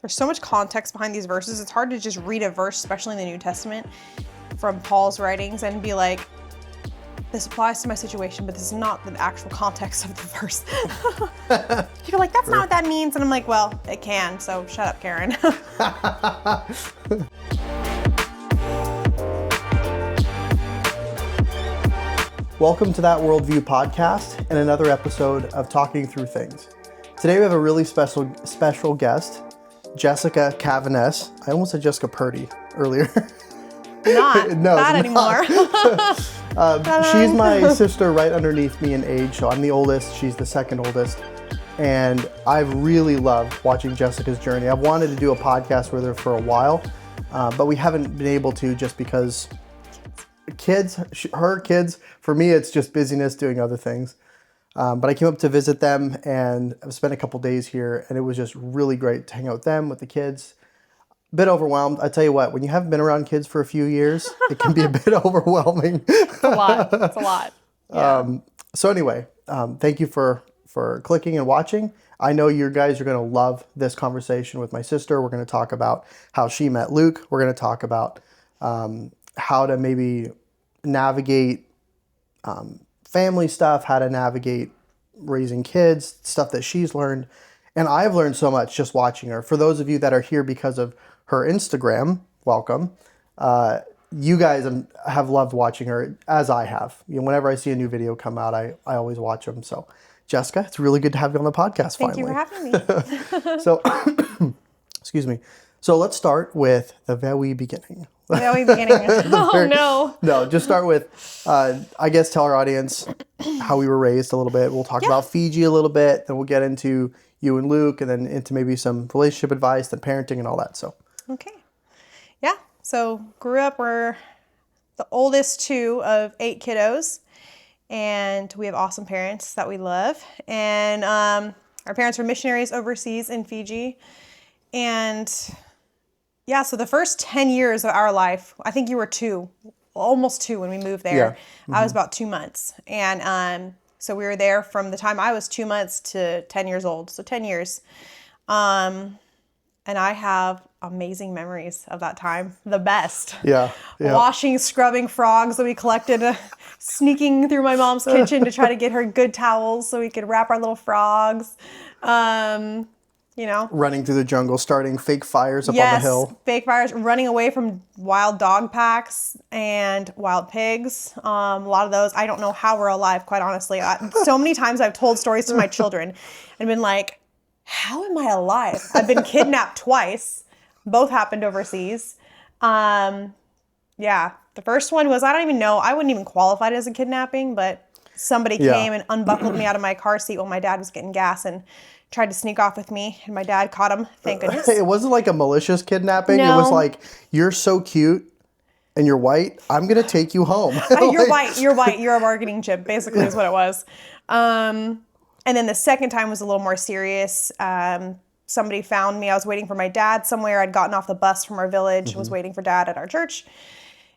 there's so much context behind these verses. It's hard to just read a verse, especially in the New Testament, from Paul's writings and be like, this applies to my situation, but this is not the actual context of the verse. You're like, that's not what that means. And I'm like, well, it can, so shut up, Karen. Welcome to That Worldview podcast and another episode of Talking Through Things. Today we have a really special guest, Jessica Caviness. I almost said Jessica Purdy earlier. Not anymore. She's my sister right underneath me in age, so I'm the oldest, she's the second oldest. And I've really loved watching Jessica's journey. I've wanted to do a podcast with her for a while, but we haven't been able to just because her kids, for me it's just busyness doing other things. But I came up to visit them and I've spent a couple days here and it was just really great to hang out with them, with the kids. A bit overwhelmed. I tell you what, when you haven't been around kids for a few years, it can be a bit overwhelming. It's a lot. Yeah. So anyway, thank you for clicking and watching. I know you guys are going to love this conversation with my sister. We're going to talk about how she met Luke. We're going to talk about how to maybe navigate family stuff, how to navigate raising kids, stuff that she's learned. And I've learned so much just watching her. For those of you that are here because of her Instagram, welcome. You guys have loved watching her, as I have. You know, whenever I see a new video come out, I always watch them. So, Jessica, it's really good to have you on the podcast finally. Thank you for having me. So, excuse me. So let's start with the very beginning. Very beginning. Oh, no. No, just start with, I guess, tell our audience how we were raised a little bit. We'll talk about Fiji a little bit, then we'll get into you and Luke, and then into maybe some relationship advice, then parenting and all that. So. Okay. Yeah. So grew up, we're the oldest two of 8 kiddos, and we have awesome parents that we love. And our parents were missionaries overseas in Fiji. And yeah, so the first 10 years of our life, I think you were almost 2 when we moved there. Yeah. Mm-hmm. I was about 2 months. And so we were there from the time I was 2 months to 10 years old. So 10 years. And I have amazing memories of that time. The best. Yeah. Washing, scrubbing frogs that we collected, sneaking through my mom's kitchen to try to get her good towels so we could wrap our little frogs. You know, running through the jungle, starting fake fires up on the hill. Fake fires, running away from wild dog packs and wild pigs. A lot of those, I don't know how we're alive, quite honestly. So many times I've told stories to my children and been like, how am I alive? I've been kidnapped twice. Both happened overseas. Yeah, the first one was, I don't even know, I wouldn't even qualify it as a kidnapping, but somebody came and unbuckled me out of my car seat while my dad was getting gas and tried to sneak off with me, and my dad caught him. Thank goodness. It wasn't like a malicious kidnapping. No. It was like, you're so cute and you're white. I'm going to take you home. You're white. You're a bargaining chip, basically is what it was. And then the second time was a little more serious. Somebody found me. I was waiting for my dad somewhere. I'd gotten off the bus from our village, was waiting for dad at our church.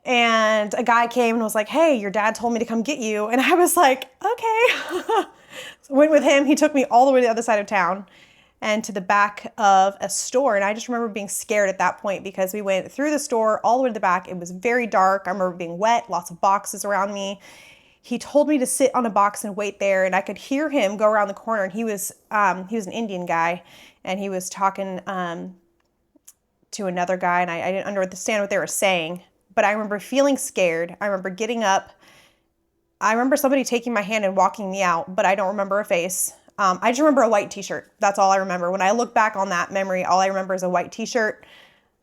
And a guy came and was like, hey, your dad told me to come get you. And I was like, okay. So I went with him. He took me all the way to the other side of town and to the back of a store. And I just remember being scared at that point because we went through the store all the way to the back. It was very dark. I remember being wet, lots of boxes around me. He told me to sit on a box and wait there. And I could hear him go around the corner. And he was an Indian guy. And he was talking to another guy. And I didn't understand what they were saying. But I remember feeling scared. I remember getting up. I remember somebody taking my hand and walking me out, but I don't remember a face. I just remember a white t-shirt. That's all I remember. When I look back on that memory, all I remember is a white t-shirt.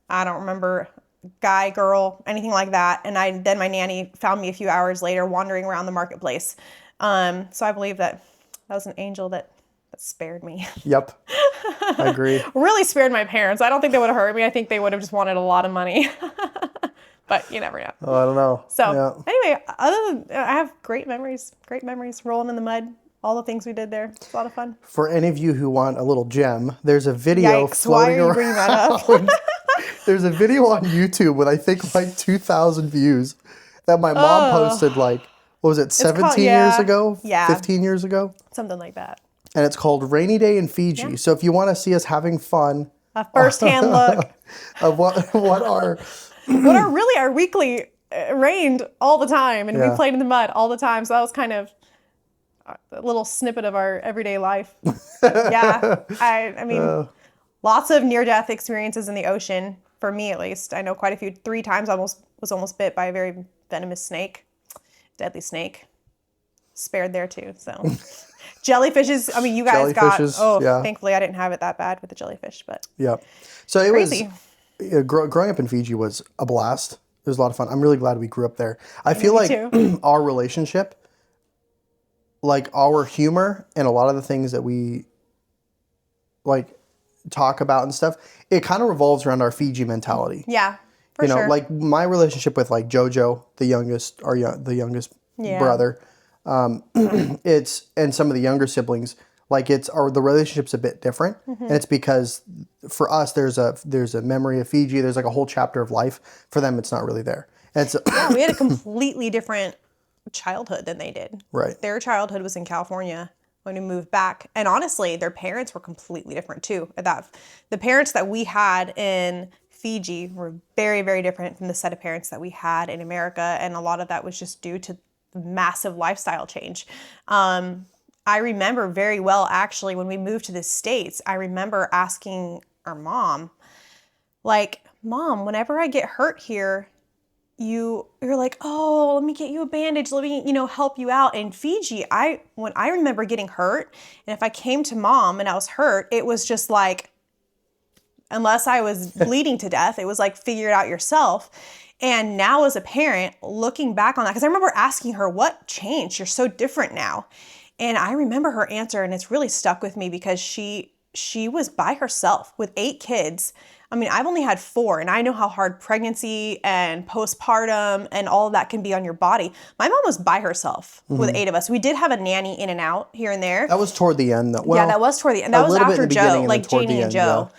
I don't remember guy, girl, anything like that. And then my nanny found me a few hours later wandering around the marketplace. So I believe that was an angel that spared me. Yep. I agree. Really spared my parents. I don't think they would have hurt me. I think they would have just wanted a lot of money. But you never know. Oh, I don't know. So anyway, I have great memories rolling in the mud, all the things we did there. It's a lot of fun. For any of you who want a little gem, there's a video floating around. Why are you bringing that up? There's a video on YouTube with I think like 2,000 views that my mom posted like, what was it, 17 years ago? Yeah. 15 years ago? Something like that. And it's called Rainy Day in Fiji. Yeah. So if you want to see us having fun a firsthand look. of what are What are really our weekly rained all the time, and we Yeah. played in the mud all the time. So that was kind of a little snippet of our everyday life. Yeah, I mean, lots of near-death experiences in the ocean, for me at least. I know quite a few. 3 times I was almost bit by a very venomous snake, deadly snake. Spared there too, so. Jellyfishes, I mean, you guys Jellyfishes, thankfully I didn't have it that bad with the jellyfish, but Yeah. So it crazy. was growing up in Fiji was a blast. It was a lot of fun. I'm really glad we grew up there. I feel me like too. our relationship, like our humor and a lot of the things that we like talk about and stuff, it kind of revolves around our Fiji mentality. Yeah, for sure. Like my relationship with like Jojo, the youngest, the youngest Yeah. brother, it's and some of the younger siblings, like the relationship's a bit different, and it's because for us there's a memory of Fiji. There's like a whole chapter of life. For them, it's not really there, and so Yeah, we had a completely different childhood than they did. Right. Their childhood was in California when we moved back, and honestly, their parents were completely different too. The parents that we had in Fiji were very, very different from the set of parents that we had in America, and a lot of that was just due to massive lifestyle change. I remember very well, actually, when we moved to the States, I remember asking our mom, like, Mom, whenever I get hurt here, you're like, oh, let me get you a bandage. Let me, help you out. In Fiji, when I remember getting hurt, and if I came to Mom and I was hurt, it was just like, unless I was bleeding to death, it was like, figure it out yourself. And now as a parent, looking back on that, because I remember asking her, what changed? You're so different now. And I remember her answer, and it's really stuck with me because she was by herself with 8 kids. I mean, I've only had 4, and I know how hard pregnancy and postpartum and all of that can be on your body. My mom was by herself with 8 of us. We did have a nanny in and out here and there. that was toward the end. Well, Yeah, that was toward the end. That was after Joe, like Janie and Joe.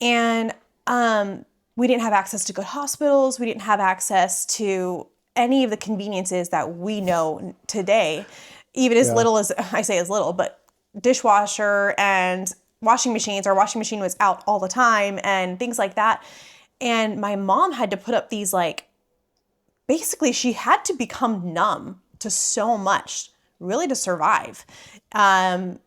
Yeah. And we didn't have access to good hospitals. We didn't have access to any of the conveniences that we know today, even as little as, I say as little, but dishwasher and washing machines. Our washing machine was out all the time and things like that. And my mom had to put up these, like, basically she had to become numb to so much, really, to survive. And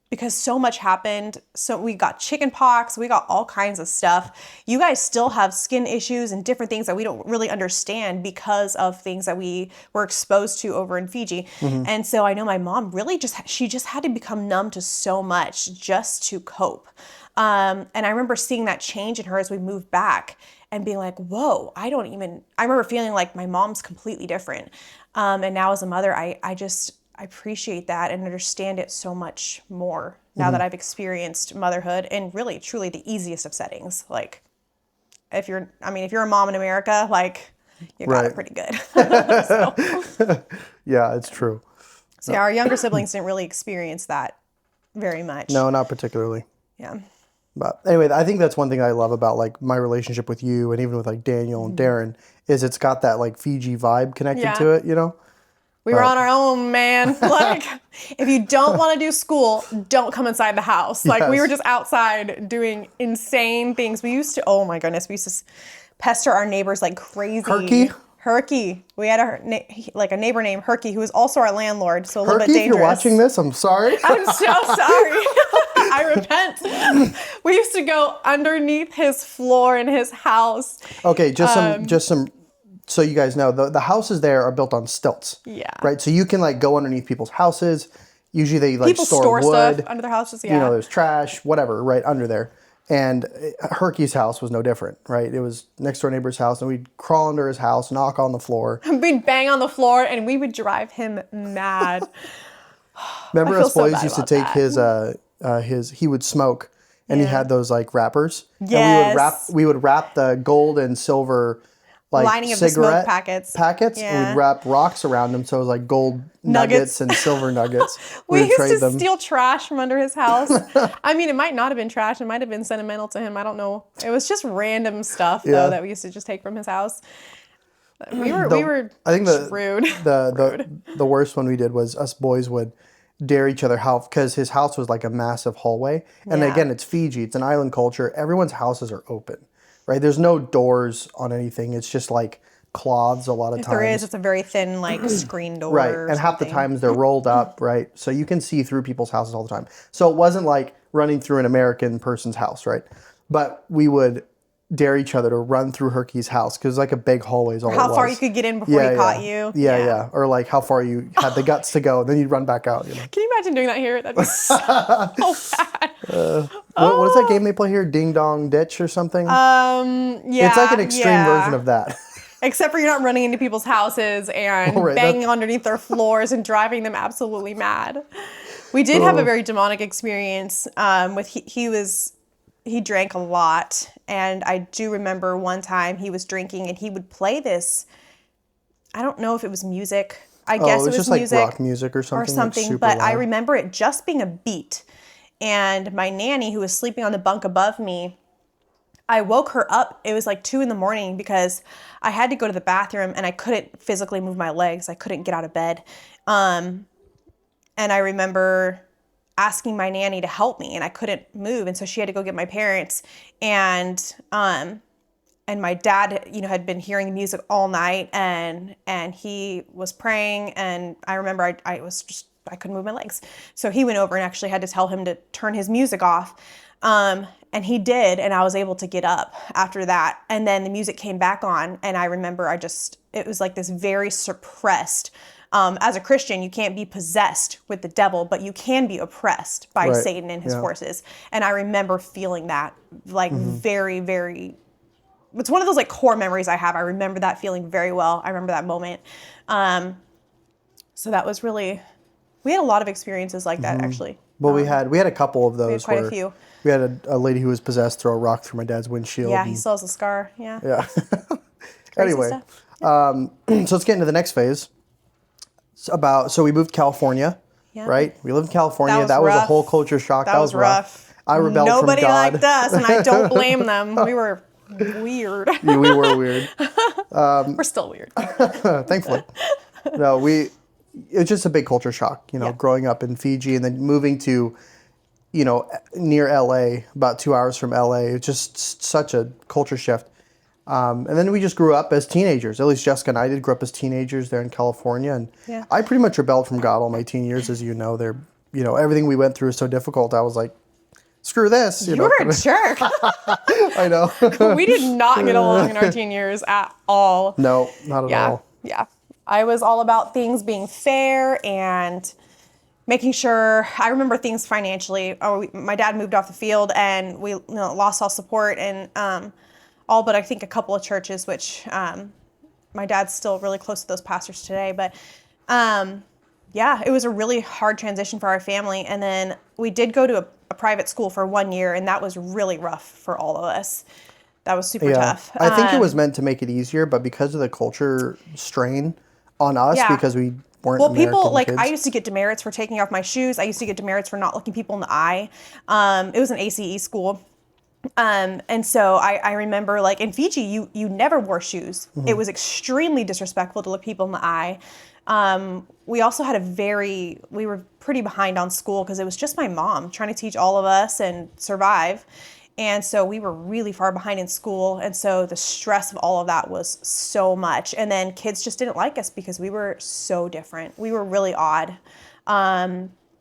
because so much happened. So we got chicken pox, we got all kinds of stuff. You guys still have skin issues and different things that we don't really understand because of things that we were exposed to over in Fiji. And so I know my mom really she just had to become numb to so much just to cope. And I remember seeing that change in her as we moved back and being like, whoa, I remember feeling like my mom's completely different. And now as a mother, I appreciate that and understand it so much more now that I've experienced motherhood in really, truly the easiest of settings. Like, if you're a mom in America, like, you got it pretty good. Yeah, it's true. So yeah, our younger siblings didn't really experience that very much. No, not particularly. Yeah. But anyway, I think that's one thing I love about like my relationship with you and even with like Daniel and Darren is it's got that like Fiji vibe connected to it, We were on our own, man. Like, if you don't want to do school, don't come inside the house. Like, we were just outside doing insane things. We used to, oh my goodness, we used to pester our neighbors like crazy. Herky. We had a neighbor named Herky who was also our landlord, so a little bit dangerous. If you're watching this, I'm sorry. I'm so sorry. I repent. We used to go underneath his floor in his house. Okay, just some. So you guys know, the houses there are built on stilts. Yeah. Right? So you can like go underneath people's houses. Usually they like People store wood. stuff under their houses, yeah. There's trash, whatever, right under there. And Herky's house was no different, right? It was next door neighbor's house, and we'd crawl under his house, knock on the floor. We'd bang on the floor, and we would drive him mad. Remember us boys used to take his he would smoke, and he had those like wrappers. Yes. And we would wrap the gold and silver like lining of the smoke packets. Yeah. And we'd wrap rocks around them, so it was like gold nuggets and silver nuggets. We used to steal trash from under his house. I mean, it might not have been trash. It might have been sentimental to him. I don't know. It was just random stuff though that we used to just take from his house. We were I think rude. the worst one we did was us boys would dare each other how, because his house was like a massive hallway. And Yeah. again, it's Fiji. It's an island culture. Everyone's houses are open, right? There's no doors on anything. It's just like cloths a lot of If times. there is, it's a very thin, like, screen door Right. or And half the something. times they're rolled up, right? So you can see through people's houses all the time. So it wasn't like running through an American person's house, right? But we would dare each other to run through Herky's house because like a big hallway is all it was. How far you could get in before he caught you. Yeah. Or like how far you had the guts to go, then you'd run back out. You know? Can you imagine doing that here? That'd be so bad. What is that game they play here? Ding Dong Ditch or something? Yeah. It's like an extreme version of that. Except for you're not running into people's houses and banging underneath their floors and driving them absolutely mad. We did have a very demonic experience with he drank a lot, and I do remember one time he was drinking and he would play this. I don't know if it was music. I guess it was just music, like rock music or something. Like but I loud. remember it just being a beat. And my nanny, who was sleeping on the bunk above me, I woke her up. It was like 2 a.m. because I had to go to the bathroom and I couldn't physically move my legs. I couldn't get out of bed. And I remember asking my nanny to help me and I couldn't move. And so she had to go get my parents. And my dad, had been hearing the music all night and he was praying. And I remember I couldn't move my legs. So he went over and actually had to tell him to turn his music off. And he did, and I was able to get up after that. And then the music came back on, and I remember it was like this very suppressed. As a Christian, you can't be possessed with the devil, but you can be oppressed by Satan and his forces. And I remember feeling that, like, very, very. It's one of those like core memories I have. I remember that feeling very well. I remember that moment. So that was really. We had a lot of experiences like that, actually. Well, we had a couple of those. We had quite a few. We had a lady who was possessed throw a rock through my dad's windshield. Yeah, he still has a scar. Yeah. Yeah. Anyway, so let's get into the next phase. So we moved to California, right? We lived in California. That was a whole culture shock. That was rough. I rebelled from God. Nobody liked us, and I don't blame them. We were weird. Yeah, we were weird. We're still weird. Thankfully. No, it was just a big culture shock, growing up in Fiji and then moving to, near LA, about 2 hours from LA. It's just such a culture shift. And then we just grew up as teenagers. At least Jessica and I did grow up as teenagers there in California. And I pretty much rebelled from God all my teen years, as you know. Everything we went through is so difficult. I was like, screw this. You were a jerk. I know. We did not get along in our teen years at all. No, not at all. Yeah. I was all about things being fair and making sure. I remember things financially. My dad moved off the field and we lost all support and all but I think a couple of churches, which my dad's still really close to those pastors today. But it was a really hard transition for our family. And then we did go to a private school for 1 year, and that was really rough for all of us. That was super tough. I think it was meant to make it easier, but because of the culture strain on us, because we weren't American people, like, kids. I used to get demerits for taking off my shoes. I used to get demerits for not looking people in the eye. It was an ACE school. And so I remember, like, in Fiji, you never wore shoes. Mm-hmm. It was extremely disrespectful to look people in the eye. We also had we were pretty behind on school because it was just my mom trying to teach all of us and survive. And so we were really far behind in school. And so the stress of all of that was so much. And then kids just didn't like us because we were so different. We were really odd.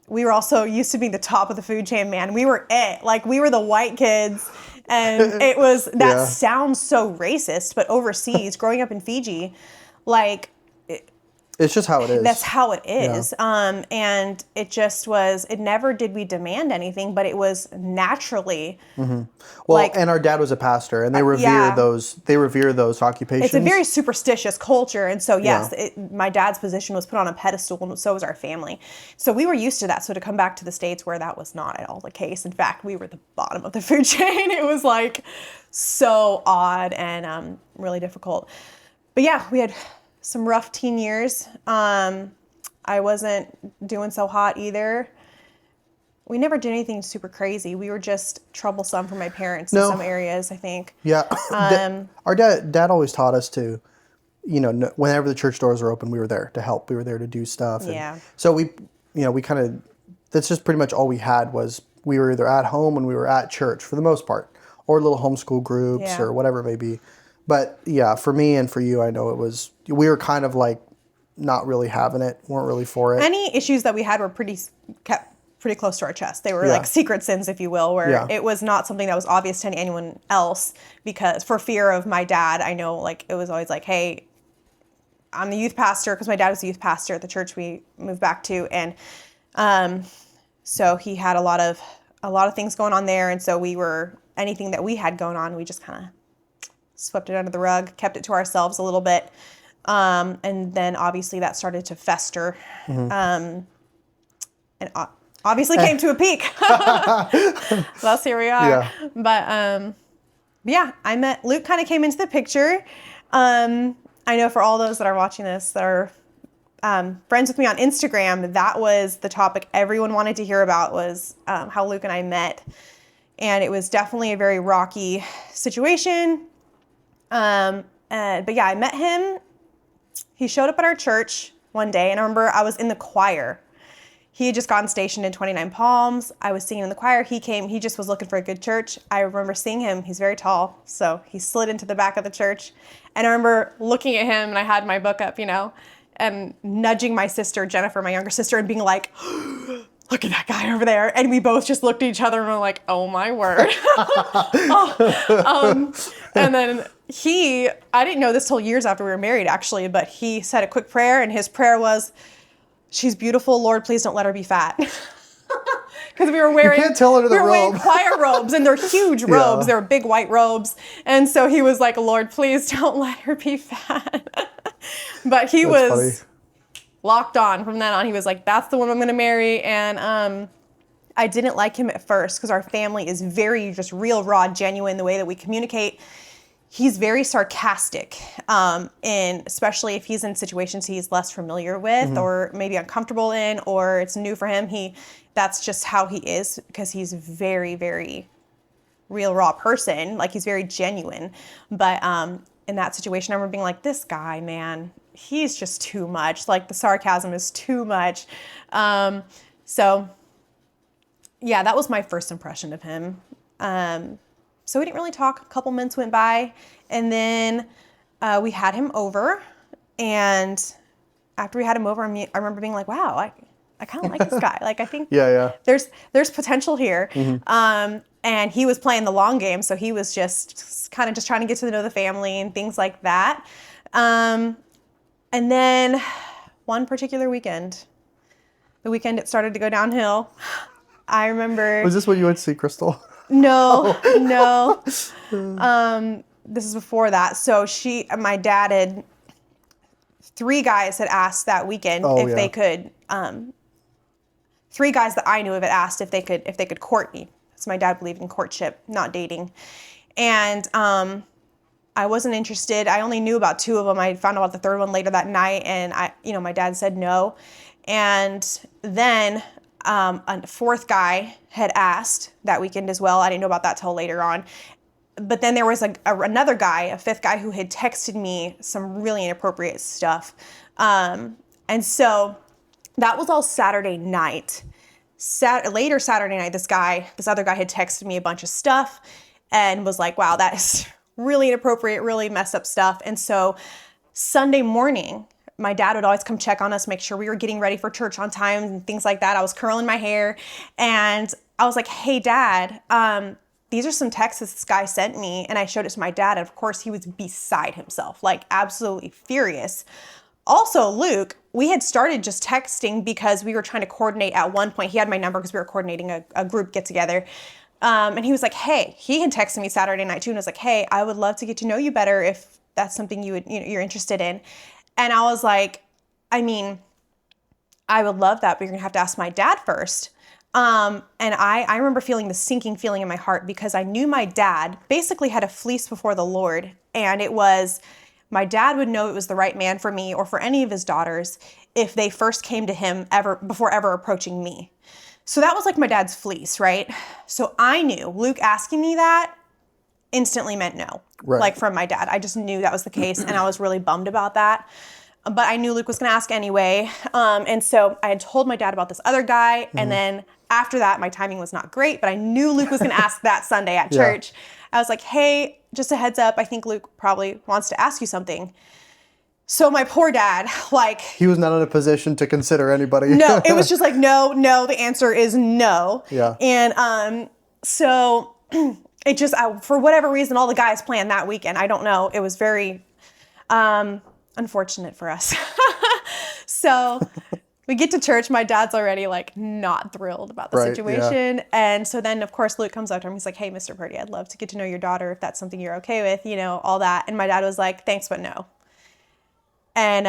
We were also used to being the top of the food chain, man. We were it. Like, we were the white kids. And it was, that sounds so racist, but overseas, growing up in Fiji, like, it's just how it is. That's how it is. Yeah. And it just was, never did we demand anything, but it was naturally. Mm-hmm. Well, and our dad was a pastor, and they revere those occupations. It's a very superstitious culture. And so, yes, my dad's position was put on a pedestal, and so was our family. So we were used to that. So to come back to the States where that was not at all the case. In fact, we were the bottom of the food chain. It was like so odd and really difficult. But yeah, we had some rough teen years. I wasn't doing so hot either. We never did anything super crazy. We were just troublesome for my parents in some areas, I think. Yeah. Our dad always taught us to, whenever the church doors are open, we were there to help. We were there to do stuff. Yeah. So that's just pretty much all we had was we were either at home and we were at church for the most part, or little homeschool groups or whatever it may be. But yeah, for me and for you, I know we were kind of like not really having it, weren't really for it. Any issues that we had were kept pretty close to our chest. They were like secret sins, if you will, where it was not something that was obvious to anyone else, because for fear of my dad, I know like it was always like, hey, I'm the youth pastor, because my dad was the youth pastor at the church we moved back to, and so he had a lot of things going on there, and so anything that we had going on, we just kind of swept it under the rug, kept it to ourselves a little bit, and then obviously that started to fester, and obviously came to a peak. Thus here we are. Yeah. But yeah, Luke kind of came into the picture. I know for all those that are watching this that are friends with me on Instagram, that was the topic everyone wanted to hear about, was how Luke and I met. And it was definitely a very rocky situation. But yeah, I met him. He showed up at our church one day, and I remember I was in the choir. He had just gotten stationed in 29 Palms. I was singing in the choir. He came. He just was looking for a good church. I remember seeing him. He's very tall, so he slid into the back of the church. And I remember looking at him, and I had my book up, and nudging my sister, Jennifer, my younger sister, and being like, look at that guy over there. And we both just looked at each other and were like, oh my word. And then I didn't know this till years after we were married, actually, but he said a quick prayer, and his prayer was, she's beautiful, Lord, please don't let her be fat. Because we were wearing, you can't tell under the robe. Wearing choir robes, and they're huge robes. They're big white robes. And so he was like, Lord, please don't let her be fat. But he was funny. Locked on from then on. He was like, that's the one I'm going to marry. And I didn't like him at first because our family is very just real, raw, genuine, the way that we communicate. He's very sarcastic, and especially if he's in situations he's less familiar with or maybe uncomfortable in, or it's new for him. That's just how he is, because he's very, very real, raw person. Like, he's very genuine. But in that situation, I remember being like, this guy, man, he's just too much. Like, the sarcasm is too much. So yeah, that was my first impression of him. So we didn't really talk. A couple months went by, and then we had him over. And after we had him over, I remember being like, wow, I kind of like this guy. Like, I think there's potential here. And he was playing the long game, so he was just kind of just trying to get to know the family and things like that. And then one particular weekend, the weekend it started to go downhill, I remember... Was this when you went to see Crystal? No. This is before that. So my dad had, 3 guys had asked that weekend if they could, 3 guys that I knew of had asked if they could court me. So my dad believed in courtship, not dating. And I wasn't interested. I only knew about 2 of them. I found out about the 3rd one later that night, and my dad said no. And then a 4th guy had asked that weekend as well. I didn't know about that till later on. But then there was another guy, a 5th guy, who had texted me some really inappropriate stuff. And so that was all Saturday night. Later Saturday night, this other guy had texted me a bunch of stuff and was like, wow, that is really inappropriate, really messed up stuff. And so Sunday morning, my dad would always come check on us, make sure we were getting ready for church on time and things like that. I was curling my hair, and I was like, hey, Dad, these are some texts this guy sent me. And I showed it to my dad, and of course he was beside himself, like absolutely furious. Also, Luke, we had started just texting because we were trying to coordinate at one point. He had my number because we were coordinating a group get together. And he was like, hey, he had texted me Saturday night too, and was like, hey, I would love to get to know you better if that's something you're interested in. And I was like, I mean, I would love that, but you're gonna have to ask my dad first. And I remember feeling the sinking feeling in my heart, because I knew my dad basically had a fleece before the Lord. And it was, my dad would know it was the right man for me or for any of his daughters if they first came to him before ever approaching me. So that was like my dad's fleece, right? So I knew Luke asking me that instantly meant no, like from my dad. I just knew that was the case, and I was really bummed about that. but I knew Luke was going to ask anyway. And so I had told my dad about this other guy. And then after that, my timing was not great, but I knew Luke was going to ask that Sunday at church. I was like, hey, just a heads up. I think Luke probably wants to ask you something. So my poor dad, like... He was not in a position to consider anybody. No, it was just like, no, the answer is no. Yeah. And so it just, for whatever reason, all the guys planned that weekend. I don't know. It was very unfortunate for us. So we get to church. My dad's already like not thrilled about the situation. Yeah. And so then, of course, Luke comes up to him. He's like, hey, Mr. Purdy, I'd love to get to know your daughter if that's something you're okay with, you know, all that. And my dad was like, thanks, but no. And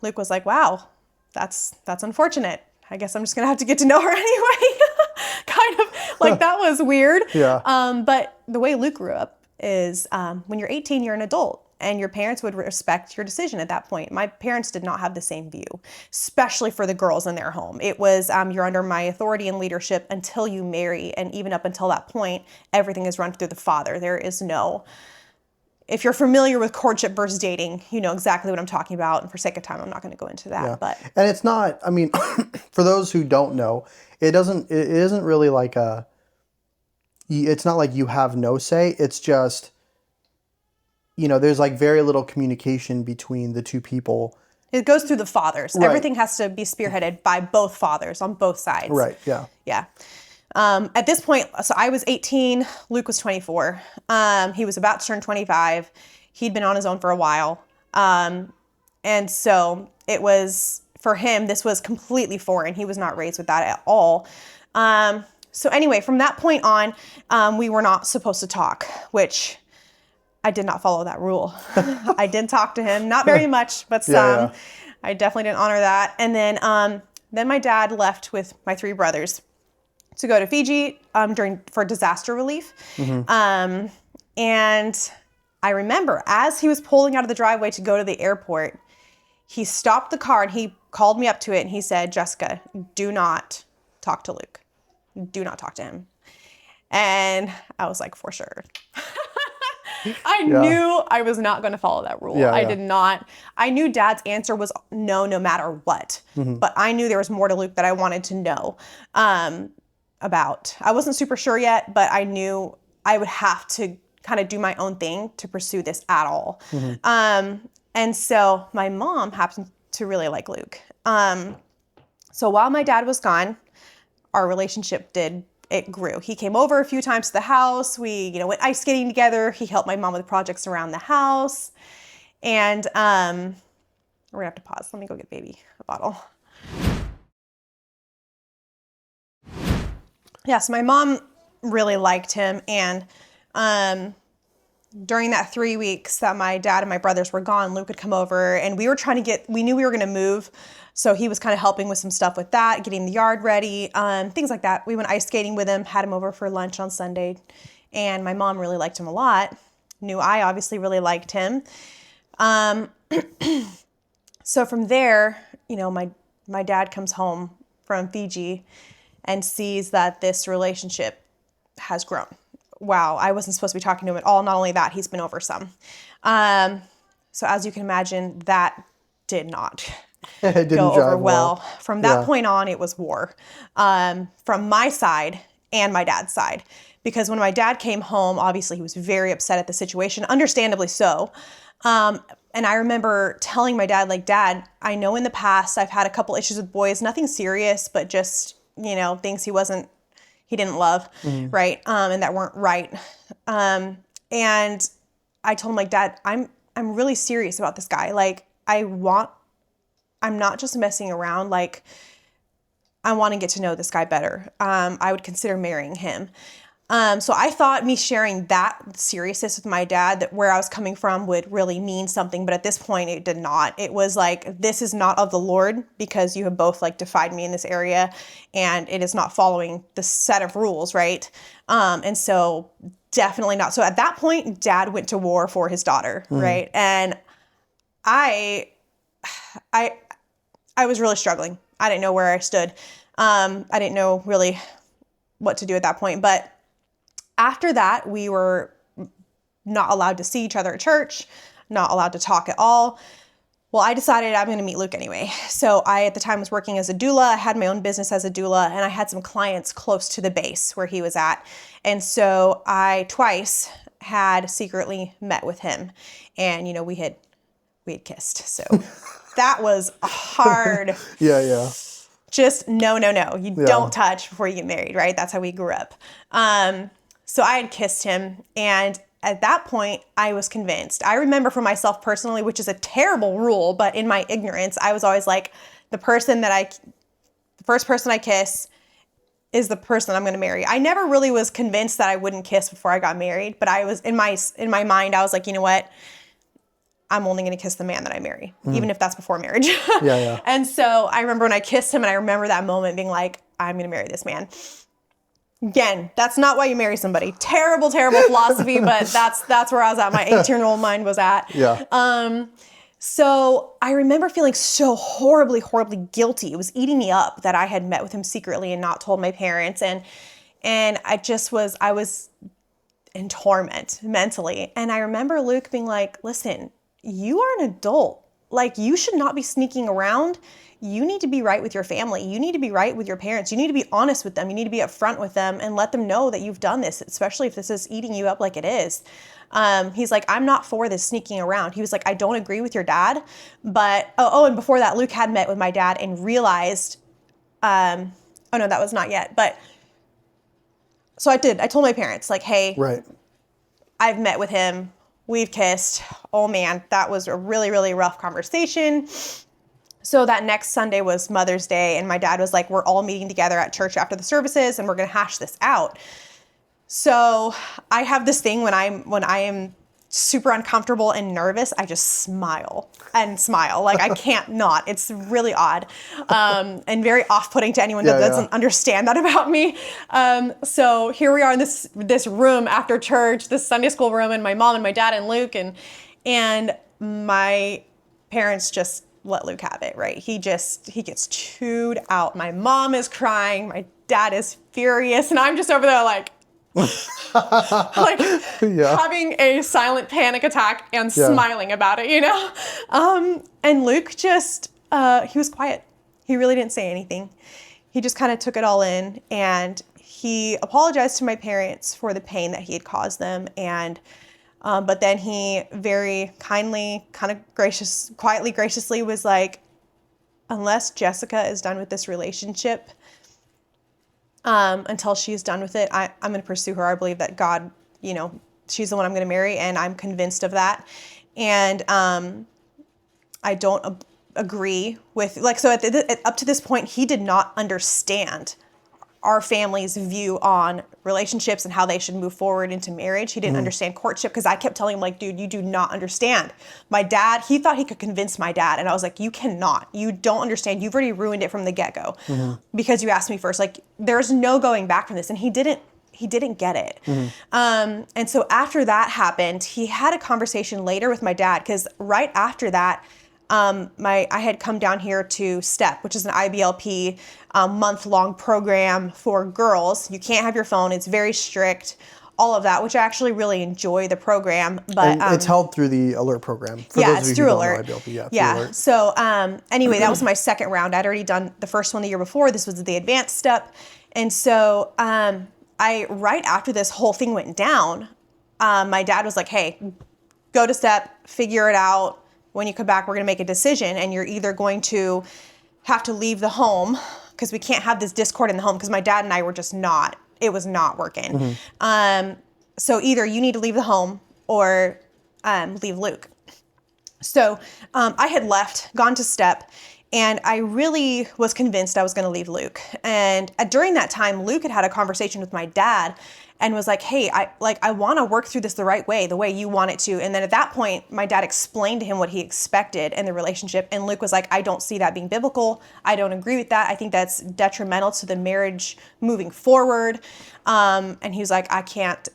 Luke was like, wow, that's unfortunate. I guess I'm just going to have to get to know her anyway. Kind of like that was weird. Yeah. But the way Luke grew up is when you're 18, you're an adult. And your parents would respect your decision at that point. My parents did not have the same view, especially for the girls in their home. It was, you're under my authority and leadership until you marry. And even up until that point, everything is run through the father. There is no... If you're familiar with courtship versus dating, you know exactly what I'm talking about. And for sake of time, I'm not going to go into that. Yeah. But and it's not, I mean, for those who don't know, it isn't really like it's not like you have no say. It's just, you know, there's like very little communication between the two people. It goes through the fathers. Right. Everything has to be spearheaded by both fathers on both sides. Right. Yeah. Yeah. At this point, so I was 18, Luke was 24. He was about to turn 25. He'd been on his own for a while. And so it was, for him, this was completely foreign. He was not raised with that at all. So anyway, from that point on, we were not supposed to talk, which I did not follow that rule. I did talk to him, not very much, but some. Yeah. I definitely didn't honor that. And then my dad left with my 3 brothers to go to Fiji for disaster relief. Mm-hmm. And I remember as he was pulling out of the driveway to go to the airport, he stopped the car and he called me up to it and he said, Jessica, do not talk to Luke. Do not talk to him. And I was like, for sure. I knew I was not going to follow that rule. I did not. I knew Dad's answer was no matter what. Mm-hmm. But I knew there was more to Luke that I wanted to know. About. I wasn't super sure yet, but I knew I would have to kind of do my own thing to pursue this at all. Mm-hmm. And so my mom happened to really like Luke. So while my dad was gone, our relationship grew. He came over a few times to the house. We, went ice skating together. He helped my mom with projects around the house. And we're gonna have to pause. Let me go get baby a bottle. Yes, my mom really liked him, and during that 3 weeks that my dad and my brothers were gone, Luke had come over, and we knew we were going to move, so he was kind of helping with some stuff with that, getting the yard ready, things like that. We went ice skating with him, had him over for lunch on Sunday, and my mom really liked him a lot. Knew I obviously really liked him. So from there, my dad comes home from Fiji and sees that this relationship has grown. Wow, I wasn't supposed to be talking to him at all. Not only that, he's been over some. So as you can imagine, that did not go over well. From that point on, it was war. From my side and my dad's side. Because when my dad came home, obviously he was very upset at the situation, understandably so. And I remember telling my dad, like, Dad, I know in the past I've had a couple issues with boys, nothing serious, but just things he didn't love, mm-hmm. right? And that weren't right. And I told him, like, Dad, I'm really serious about this guy. Like, I'm not just messing around. Like, I want to get to know this guy better. I would consider marrying him. So I thought me sharing that seriousness with my dad, that where I was coming from, would really mean something. But at this point, it did not. It was like, this is not of the Lord, because you have both defied me in this area, and it is not following the set of rules, right? And so definitely not. So at that point, Dad went to war for his daughter, right? And I was really struggling. I didn't know where I stood. I didn't know really what to do at that point. But after that, we were not allowed to see each other at church, not allowed to talk at all. Well, I decided I'm going to meet Luke anyway. So I, at the time, was working as a doula. I had my own business as a doula, and I had some clients close to the base where he was at. And so I twice had secretly met with him, and we had kissed. So that was hard. Yeah. Just no. You don't touch before you get married, right? That's how we grew up. So I had kissed him, and at that point, I was convinced. I remember for myself personally, which is a terrible rule, but in my ignorance, I was always like, the first person I kiss is the person I'm going to marry. I never really was convinced that I wouldn't kiss before I got married, but I was in my mind, I was like, you know what? I'm only going to kiss the man that I marry, even if that's before marriage. Yeah. And so I remember when I kissed him, and I remember that moment being like, I'm going to marry this man. Again, that's not why you marry somebody. Terrible philosophy, but that's where I was at. My 18-year-old mind was at. Yeah. So I remember feeling so horribly guilty. It was eating me up that I had met with him secretly and not told my parents. And I was in torment mentally. And I remember Luke being like, listen, you are an adult. Like, you should not be sneaking around. You need to be right with your family. You need to be right with your parents. You need to be honest with them. You need to be upfront with them and let them know that you've done this, especially if this is eating you up like it is. He's like, I'm not for this sneaking around. He was like, I don't agree with your dad. But, and before that, Luke had met with my dad and realized, oh no, that was not yet. But, so I told my parents, like, hey, right. I've met with him. We've kissed. Oh man, that was a really, really rough conversation. So that next Sunday was Mother's Day, and my dad was like, we're all meeting together at church after the services, and we're going to hash this out. So I have this thing when I am super uncomfortable and nervous, I just smile. Like, I can't not. It's really odd, and very off-putting to anyone that doesn't understand that about me. So here we are in this room after church, this Sunday school room, and my mom and my dad and Luke, and my parents just let Luke have it, right? He gets chewed out. My mom is crying. My dad is furious. And I'm just over there like having a silent panic attack and smiling about it, And Luke just, he was quiet. He really didn't say anything. He just kind of took it all in, and he apologized to my parents for the pain that he had caused them. And but then he very kindly, quietly, graciously was like, unless Jessica is done with this relationship, until she's done with it, I'm going to pursue her. I believe that God, she's the one I'm going to marry, and I'm convinced of that. And I don't agree with, so up to this point, he did not understand our family's view on relationships and how they should move forward into marriage. He didn't understand courtship, because I kept telling him, like, dude, you do not understand. My dad, he thought he could convince my dad. And I was like, you cannot. You don't understand. You've already ruined it from the get-go because you asked me first. Like, there's no going back from this. And he didn't get it. And so after that happened, he had a conversation later with my dad, because right after that, I had come down here to STEP, which is an IBLP month-long program for girls. You can't have your phone. It's very strict, all of that, which I actually really enjoy the program. But it's held through the Alert program. It's through Alert. IBLP, Alert. So anyway, that was my second round. I'd already done the first one the year before. This was the advanced step. And so right after this whole thing went down, my dad was like, hey, go to STEP, figure it out. When you come back, we're going to make a decision, and you're either going to have to leave the home, because we can't have this discord in the home, because my dad and I were just it was not working. So either you need to leave the home or leave Luke. So I had gone to STEP, and I really was convinced I was going to leave Luke. And during that time, Luke had a conversation with my dad and was like, hey, I want to work through this the right way, the way you want it to. And then at that point, my dad explained to him what he expected in the relationship. And Luke was like, I don't see that being biblical. I don't agree with that. I think that's detrimental to the marriage moving forward. And he was like, I cannot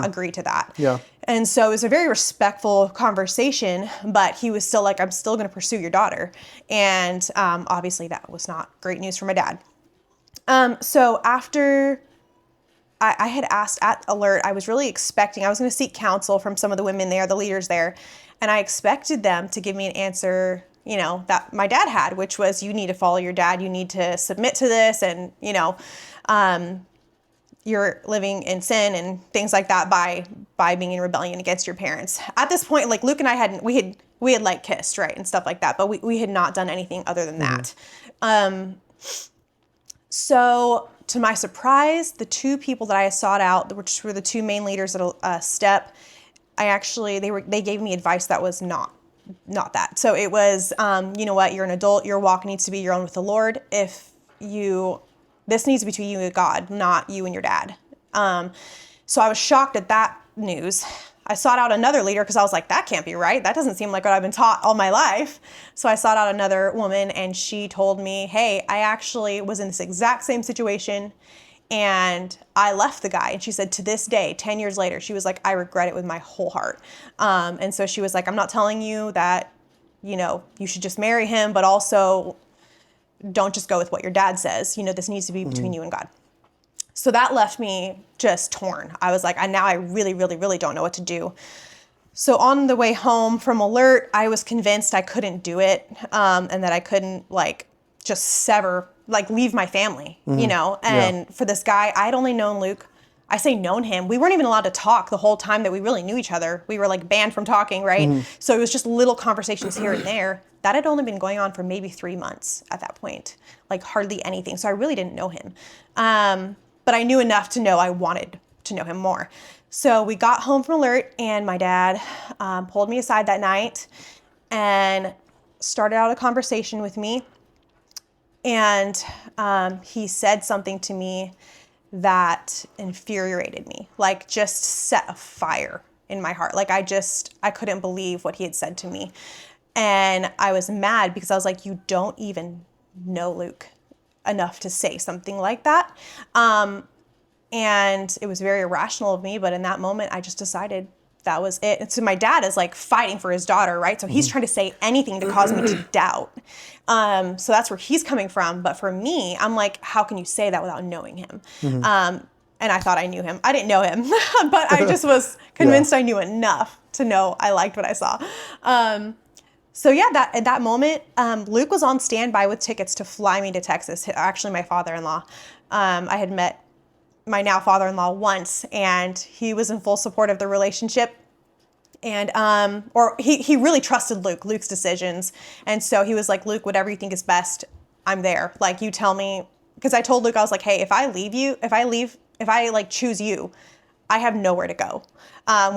agree to that. Yeah. And so it was a very respectful conversation, but he was still like, I'm still going to pursue your daughter. And obviously that was not great news for my dad. So after I had asked at Alert, I was really expecting, I was going to seek counsel from some of the women there, the leaders there, and I expected them to give me an answer, you know, that my dad had, which was, you need to follow your dad, you need to submit to this, and, you know, you're living in sin and things like that by being in rebellion against your parents. At this point, like Luke and I we had like kissed, right, and stuff like that, but we had not done anything other than that. So to my surprise, the two people that I sought out, which were the two main leaders at Step, they gave me advice that was not that. So it was, you know what, you're an adult, your walk needs to be your own with the Lord. This needs to be between you and God, not you and your dad. So I was shocked at that news. I sought out another leader because I was like, that can't be right. That doesn't seem like what I've been taught all my life. So I sought out another woman, and she told me, hey, I actually was in this exact same situation and I left the guy. And she said, to this day, 10 years later, she was like, I regret it with my whole heart. And so she was like, I'm not telling you that, you know, you should just marry him, but also don't just go with what your dad says. You know, this needs to be between you and God. So that left me just torn. I was like, now I really, really, really don't know what to do. So on the way home from Alert, I was convinced I couldn't do it, and that I couldn't just leave my family, you know? And for this guy, I'd only known Luke. I say known him. We weren't even allowed to talk the whole time that we really knew each other. We were like banned from talking, right? So it was just little conversations here and there. That had only been going on for maybe 3 months at that point, like hardly anything. So I really didn't know him. But I knew enough to know I wanted to know him more. So we got home from Alert, and my dad pulled me aside that night and started out a conversation with me. And he said something to me that infuriated me, like just set a fire in my heart. Like I couldn't believe what he had said to me. And I was mad because I was like, you don't even know Luke enough to say something like that. And it was very irrational of me, but in that moment, I just decided that was it. And so my dad is like fighting for his daughter, right? So he's trying to say anything to cause me to doubt. So that's where he's coming from. But for me, I'm like, how can you say that without knowing him? And I thought I knew him. I didn't know him, but I just was convinced I knew enough to know I liked what I saw. So yeah, at that moment, Luke was on standby with tickets to fly me to Texas. Actually, my father-in-law. I had met my now father-in-law once, and he was in full support of the relationship. And he really trusted Luke's decisions. And so he was like, Luke, whatever you think is best, I'm there. Like, you tell me, because I told Luke, I was like, hey, if I choose you, I have nowhere to go.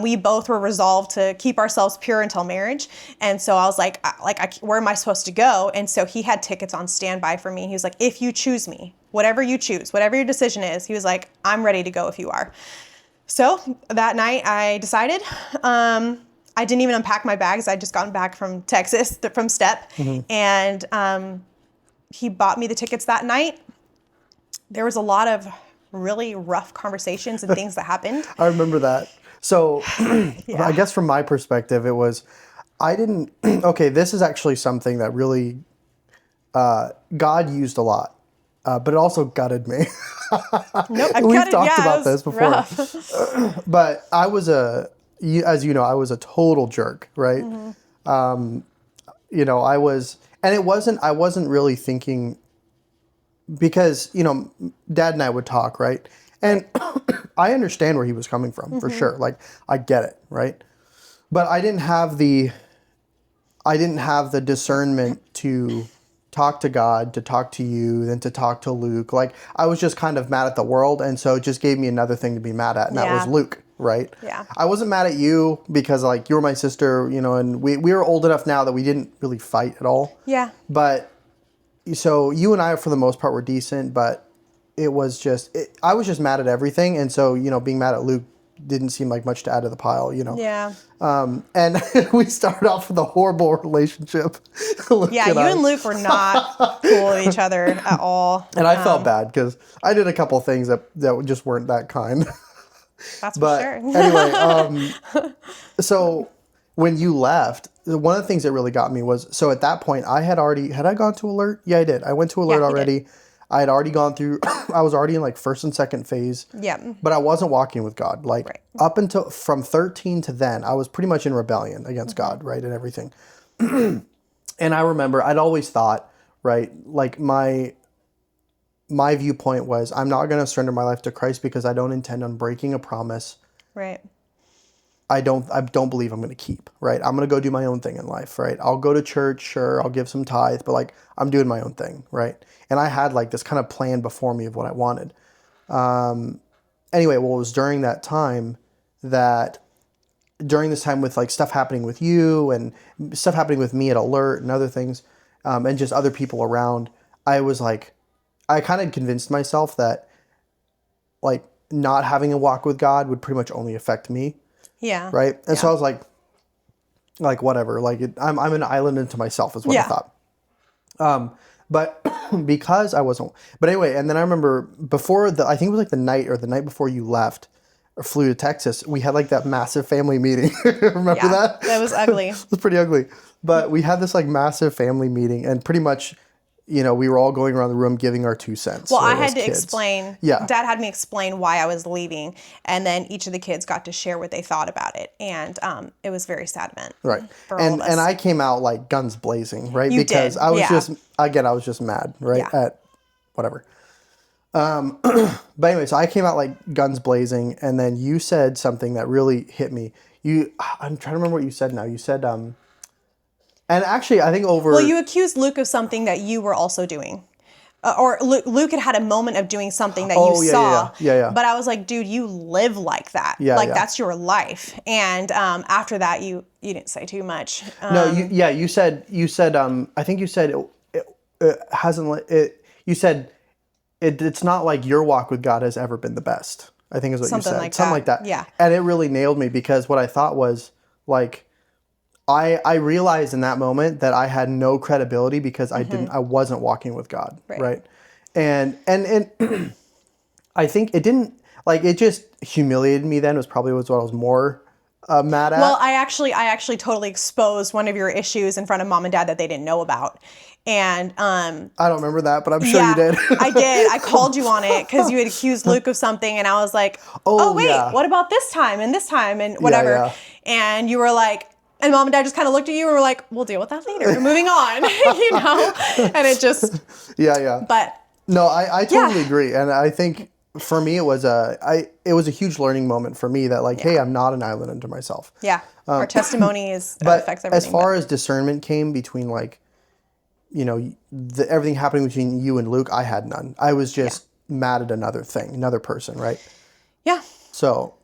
We both were resolved to keep ourselves pure until marriage. And so I was like, where am I supposed to go? And so he had tickets on standby for me. He was like, if you choose me, whatever you choose, whatever your decision is, he was like, I'm ready to go if you are. So that night I decided, I didn't even unpack my bags. I'd just gotten back from Texas, from Step. And he bought me the tickets that night. There was a lot of really rough conversations and things that happened. I remember that. So I guess from my perspective, it was, this is actually something that really, God used a lot, but it also gutted me. We've talked about this before. But I was as you know, I was a total jerk, right? You know, I wasn't really thinking, because, you know, Dad and I would talk, right? And I understand where he was coming from, for sure. Like, I get it, right? But I didn't have the discernment to talk to God, to talk to you, then to talk to Luke. Like, I was just kind of mad at the world, and so it just gave me another thing to be mad at, and that was Luke, right? Yeah. I wasn't mad at you because, like, you were my sister, you know, and we were old enough now that we didn't really fight at all. Yeah. But so you and I, for the most part, were decent, but it was just, I was just mad at everything. And so, you know, being mad at Luke didn't seem like much to add to the pile, you know? Yeah. And we started off with a horrible relationship. Yeah, you and Luke were not cool with each other at all. And I felt bad because I did a couple things that just weren't that kind. That's for sure. Anyway, so when you left, one of the things that really got me was, so at that point, had I gone to Alert? Yeah, I did. I went to Alert already. I had already gone through, I was already in like first and second phase. Yeah. But I wasn't walking with God. Like Right. up until from 13 to then, I was pretty much in rebellion against God, right? And everything. And I remember I'd always thought, right, like my viewpoint was I'm not going to surrender my life to Christ because I don't intend on breaking a promise Right. I don't believe I'm going to keep, right? I'm going to go do my own thing in life, right? I'll go to church, sure, I'll give some tithe, but like I'm doing my own thing, right? And I had like this kind of plan before me of what I wanted. Anyway, well, it was during that time that during this time with like stuff happening with you and stuff happening with me at Alert and other things, and just other people around, I was like, I kind of convinced myself that like not having a walk with God would pretty much only affect me. Yeah. Right. And so I was like, whatever, like I'm an island into myself is what I thought. But because I wasn't, but anyway, and then I remember before I think it was like the night before you left or flew to Texas, we had like that massive family meeting. Remember that? That was ugly. It was pretty ugly. But we had this like massive family meeting and pretty much, you know, we were all going around the room giving our 2 cents. Well, I as had to kids. explain. Yeah. Dad had me explain why I was leaving, and then each of the kids got to share what they thought about it, and it was very sad event. Right. For all of us. And I came out like guns blazing, right? You because did, I was yeah. I was just mad, right? Yeah. At whatever. But anyway, so I came out like guns blazing, and then you said something that really hit me. I'm trying to remember what you said now. You said, and actually I think over. Well, you accused Luke of something that you were also doing. Or Luke had a moment of doing something that you saw. Yeah. But I was like, dude, you live like that. Yeah. That's your life. And after that, you didn't say too much. No, you said, I think you said it hasn't, you said it's not like your walk with God has ever been the best. I think is what Something you said. like Something that. like that. Yeah. And it really nailed me because what I thought was like, I realized in that moment that I had no credibility because I wasn't walking with God. Right. And I think it didn't, like, it just humiliated me then was probably what I was more mad at. Well, I actually totally exposed one of your issues in front of mom and dad that they didn't know about. And I don't remember that, but I'm sure you did. I did. I called you on it because you had accused Luke of something, and I was like, "Oh wait, what about this time and whatever?" Yeah. And you were like, and mom and dad just kind of looked at you and were like, "We'll deal with that later. We're moving on," you know. And it just But no, I totally agree, and I think for me it was a huge learning moment for me that like, hey, I'm not an island unto myself. Yeah, our testimony affects everything. As far as discernment came between like, you know, everything happening between you and Luke, I had none. I was just mad at another person, right? Yeah. So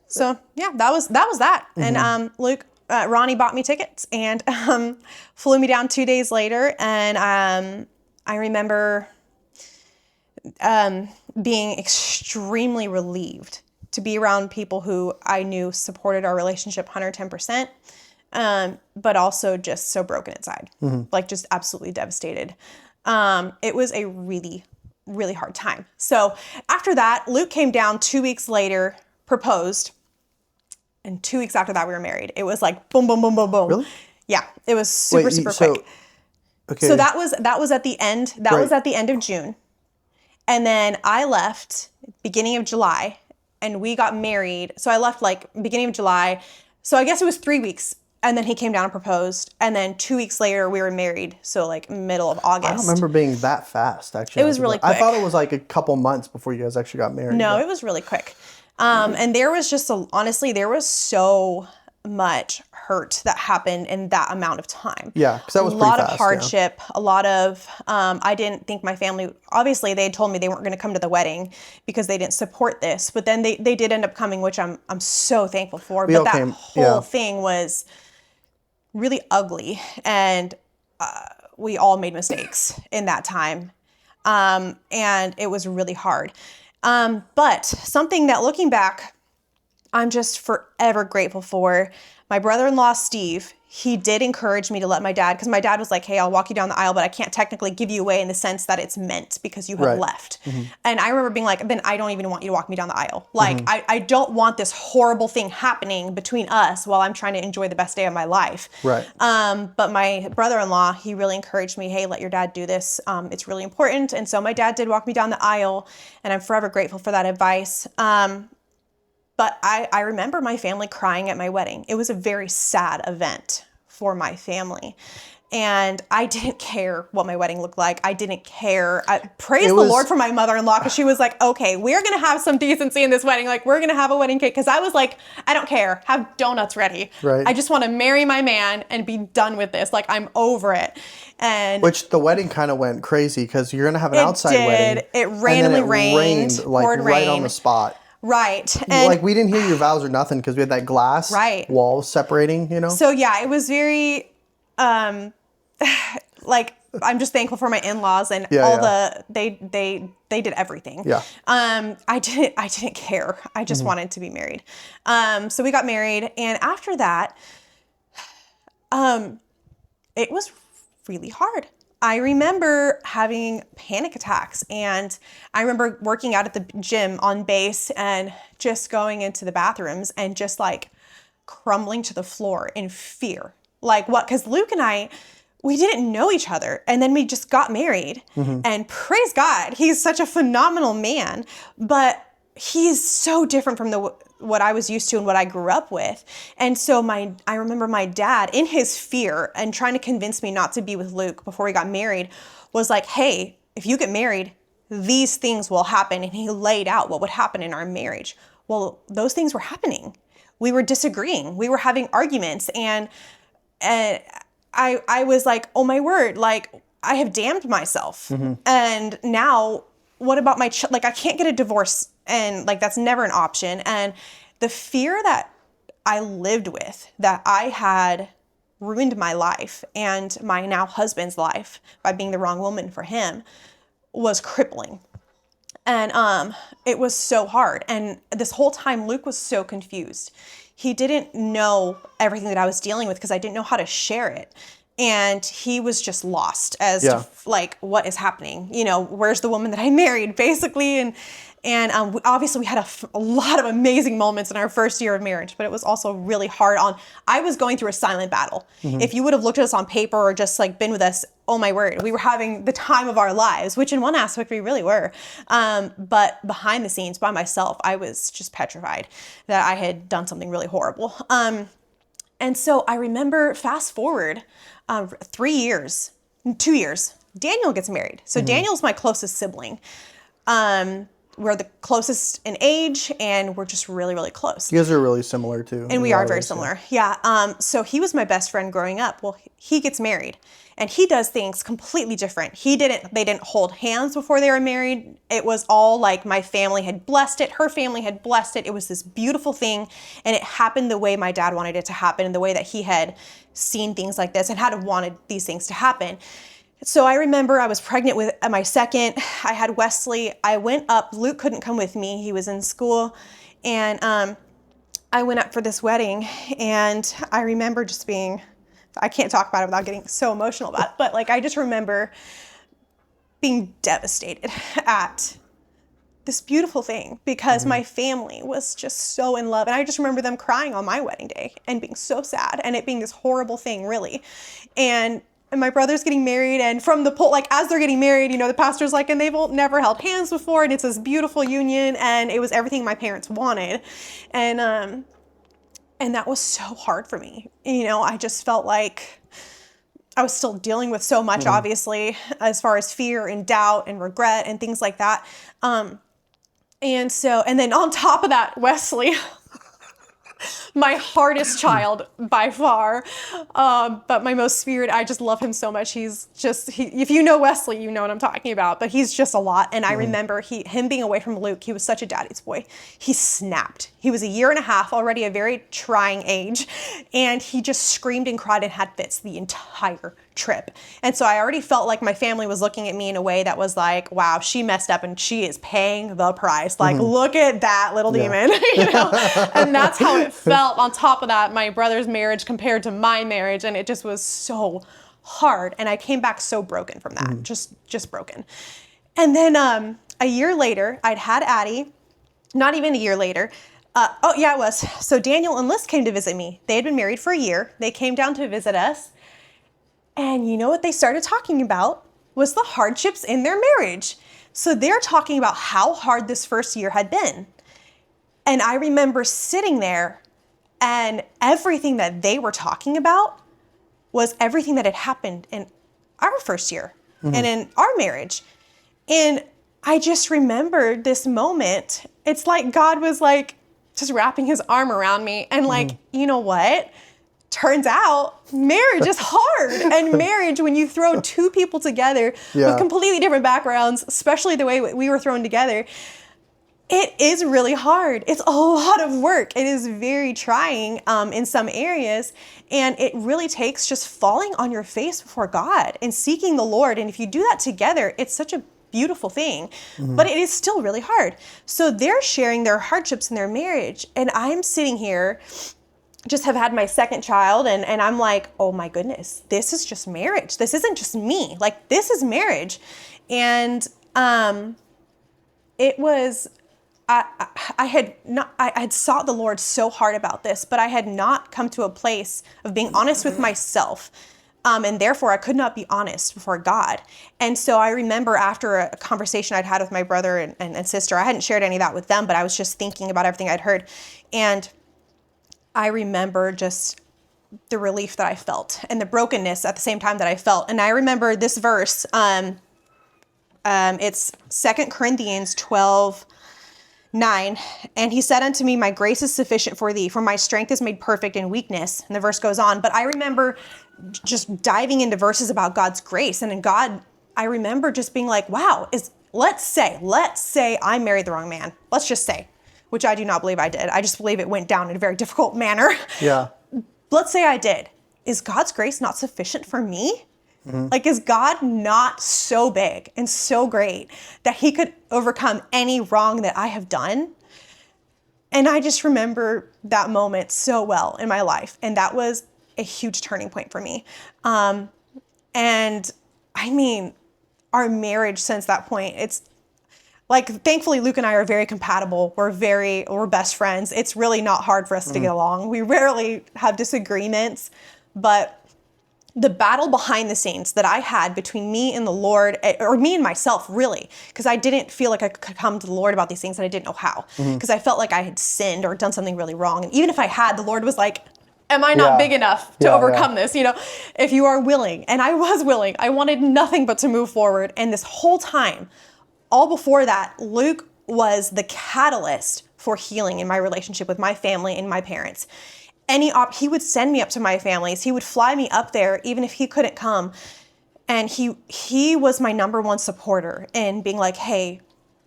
yeah, that was that. And Luke, Ronnie bought me tickets and flew me down 2 days later, and I remember being extremely relieved to be around people who I knew supported our relationship 110%, but also just so broken inside, like just absolutely devastated. It was a really, really hard time. So after that, Luke came down 2 weeks later, proposed, and 2 weeks after that, we were married. It was like boom, boom, boom, boom, boom. Really? Yeah, it was super quick. Okay. So that was at the end. That was at the end of June. And then I left beginning of July, and we got married. So I left like beginning of July. So I guess it was 3 weeks. And then he came down and proposed. And then 2 weeks later, we were married. So like middle of August. I don't remember being that fast, actually. It was really quick. I thought it was like a couple months before you guys actually got married. No, it was really quick. And there was just, honestly, there was so much hurt that happened in that amount of time. Yeah, because that was pretty fast. A lot fast, of hardship, a lot of, I didn't think my family, obviously they had told me they weren't going to come to the wedding because they didn't support this, but then they did end up coming, which I'm so thankful for. But that whole thing was really ugly, and we all made mistakes in that time. And it was really hard. But something that looking back, I'm just forever grateful for. My brother-in-law, Steve, he did encourage me to let my dad, because my dad was like, hey, I'll walk you down the aisle, but I can't technically give you away in the sense that it's meant because you have Right. left. And I remember being like, then I don't even want you to walk me down the aisle. Like, I don't want this horrible thing happening between us while I'm trying to enjoy the best day of my life. Right. But my brother-in-law, he really encouraged me, hey, let your dad do this. It's really important. And so my dad did walk me down the aisle, and I'm forever grateful for that advice. But I remember my family crying at my wedding. It was a very sad event for my family. And I didn't care what my wedding looked like. I didn't care. Praise the Lord for my mother-in-law, because she was like, okay, we're going to have some decency in this wedding. Like, we're going to have a wedding cake. Because I was like, I don't care. Have donuts ready. Right. I just want to marry my man and be done with this. Like, I'm over it. And which the wedding kind of went crazy, because you're going to have an outside wedding. It randomly rained, like poured right rain on the spot. Right. And like, we didn't hear your vows or nothing because we had that glass wall separating, you know? So yeah, it was very, like, I'm just thankful for my in-laws and they did everything. Yeah. I didn't care. I just wanted to be married. So we got married, and after that, it was really hard. I remember having panic attacks, and I remember working out at the gym on base and just going into the bathrooms and just like crumbling to the floor in fear. Like, what? Because Luke and I, we didn't know each other, and then we just got married, and praise God, he's such a phenomenal man, but he's so different from what I was used to and what I grew up with. And so I remember my dad, in his fear and trying to convince me not to be with Luke before we got married, was like, hey, if you get married, these things will happen. And he laid out what would happen in our marriage. Well, those things were happening. We were disagreeing. We were having arguments. And I was like, oh my word, like, I have damned myself. And now what about my like, I can't get a divorce, and like, that's never an option. And the fear that I lived with, that I had ruined my life and my now husband's life by being the wrong woman for him, was crippling. And it was so hard. And this whole time, Luke was so confused. He didn't know everything that I was dealing with because I didn't know how to share it. And he was just lost as to like, what is happening? You know, where's the woman that I married, basically? And obviously we had a lot of amazing moments in our first year of marriage, but it was also really hard I was going through a silent battle. If you would have looked at us on paper or just like been with us, oh my word, we were having the time of our lives, which in one aspect we really were. But behind the scenes, by myself, I was just petrified that I had done something really horrible. And so I remember, fast forward 2 years, Daniel gets married. So Daniel's my closest sibling. We're the closest in age, and we're just really, really close. You guys are really similar too. And we are very similar. Yeah. So he was my best friend growing up. Well, he gets married, and he does things completely different. They didn't hold hands before they were married. It was all like, my family had blessed it. Her family had blessed it. It was this beautiful thing. And it happened the way my dad wanted it to happen, and the way that he had seen things like this and had wanted these things to happen. So I remember I was pregnant with my second. I had Wesley. I went up. Luke couldn't come with me. He was in school. And I went up for this wedding. And I remember just being, I can't talk about it without getting so emotional about it. But like, I just remember being devastated at this beautiful thing, because my family was just so in love. And I just remember them crying on my wedding day and being so sad, and it being this horrible thing, really. And my brother's getting married, and from the pulpit, like, as they're getting married, you know, the pastor's like, and they've never held hands before, and it's this beautiful union, and it was everything my parents wanted. And that was so hard for me. You know, I just felt like I was still dealing with so much, obviously, as far as fear and doubt and regret and things like that. And then on top of that, Wesley, my hardest child by far, but my most spirited. I just love him so much. If you know Wesley, you know what I'm talking about, but he's just a lot. And I remember him being away from Luke, he was such a daddy's boy. He snapped. He was 1.5 years, already a very trying age. And he just screamed and cried and had fits the entire trip. And so I already felt like my family was looking at me in a way that was like, wow, she messed up and she is paying the price. Like, look at that little demon, you know? And that's how it felt. On top of that, my brother's marriage compared to my marriage. And it just was so hard. And I came back so broken from that, just broken. And then a year later, I'd had Addie, not even a year later. Oh yeah, it was. So Daniel and Liz came to visit me. They had been married for a year. They came down to visit us. And you know what they started talking about was the hardships in their marriage. So they're talking about how hard this first year had been. And I remember sitting there, and everything that they were talking about was everything that had happened in our first year and in our marriage. And I just remembered this moment. It's like God was like just wrapping his arm around me and like, you know what? Turns out marriage is hard. And marriage, when you throw two people together with completely different backgrounds, especially the way we were thrown together, it is really hard. It's a lot of work. It is very trying in some areas. And it really takes just falling on your face before God and seeking the Lord. And if you do that together, it's such a beautiful thing, but it is still really hard. So they're sharing their hardships in their marriage. And I'm sitting here, just have had my second child, and I'm like, oh my goodness, this is just marriage. This isn't just me. Like, this is marriage. And it was, I had sought the Lord so hard about this, but I had not come to a place of being honest with myself. And therefore, I could not be honest before God. And so I remember after a conversation I'd had with my brother and sister, I hadn't shared any of that with them, but I was just thinking about everything I'd heard. And I remember just the relief that I felt and the brokenness at the same time that I felt. And I remember this verse. It's 2 Corinthians 12:9. And he said unto me, my grace is sufficient for thee, for my strength is made perfect in weakness. And the verse goes on. But I remember just diving into verses about God's grace. And in God, I remember just being like, wow, let's say I married the wrong man. Let's just say, which I do not believe I did. I just believe it went down in a very difficult manner. Yeah. Let's say I did. Is God's grace not sufficient for me? Like, is God not so big and so great that he could overcome any wrong that I have done? And I just remember that moment so well in my life. And that was a huge turning point for me. And I mean, our marriage since that point, it's like, thankfully, Luke and I are very compatible. We're best friends. It's really not hard for us to get along. We rarely have disagreements, but the battle behind the scenes that I had between me and the Lord, or me and myself, really, because I didn't feel like I could come to the Lord about these things and I didn't know how, because I felt like I had sinned or done something really wrong. And even if I had, the Lord was like, am I not big enough to overcome this? You know, if you are willing. And I was willing. I wanted nothing but to move forward. And this whole time, all before that, Luke was the catalyst for healing in my relationship with my family and my parents. He would send me up to my families. He would fly me up there, even if he couldn't come. And he was my number one supporter in being like, hey,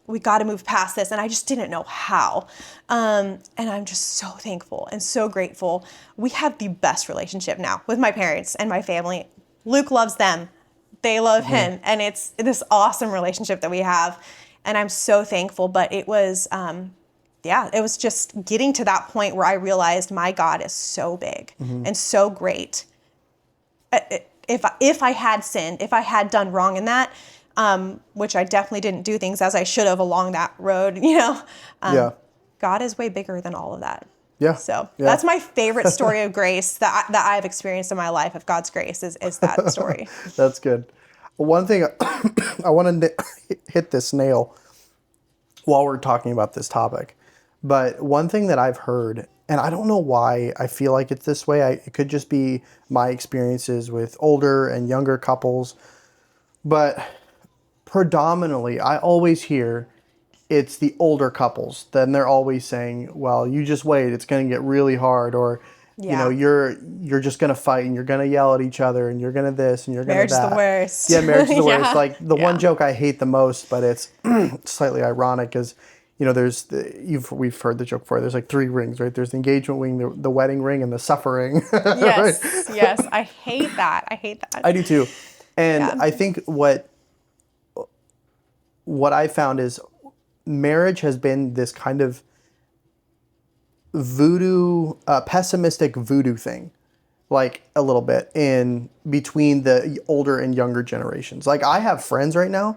we got to move past this. And I just didn't know how. And I'm just so thankful and so grateful. We have the best relationship now with my parents and my family. Luke loves them. They love him. And it's this awesome relationship that we have. And I'm so thankful. But it was, it was just getting to that point where I realized my God is so big and so great. If I had sinned, if I had done wrong in that, which I definitely didn't do things as I should have along that road, God is way bigger than all of that. Yeah. So that's my favorite story of grace that I've experienced in my life of God's grace is that story. That's good. One thing I want to hit this nail while we're talking about this topic, but one thing that I've heard, and I don't know why I feel like it's this way. It could just be my experiences with older and younger couples, but predominantly I always hear it's the older couples. Then they're always saying, well, you just wait, it's going to get really hard. Or, you're just going to fight and you're going to yell at each other and you're going to this and you're going to that. Marriage is the worst. Yeah, marriage is the worst. Like the one joke I hate the most, but it's slightly ironic, is we've heard the joke before. There's like 3 rings, right? There's the engagement ring, the wedding ring, and the suffering. Yes, Right? yes. I hate that. I hate that. I do too. And Yeah. I think what I found is marriage has been this kind of pessimistic voodoo thing, like a little bit in between the older and younger generations. Like I have friends right now,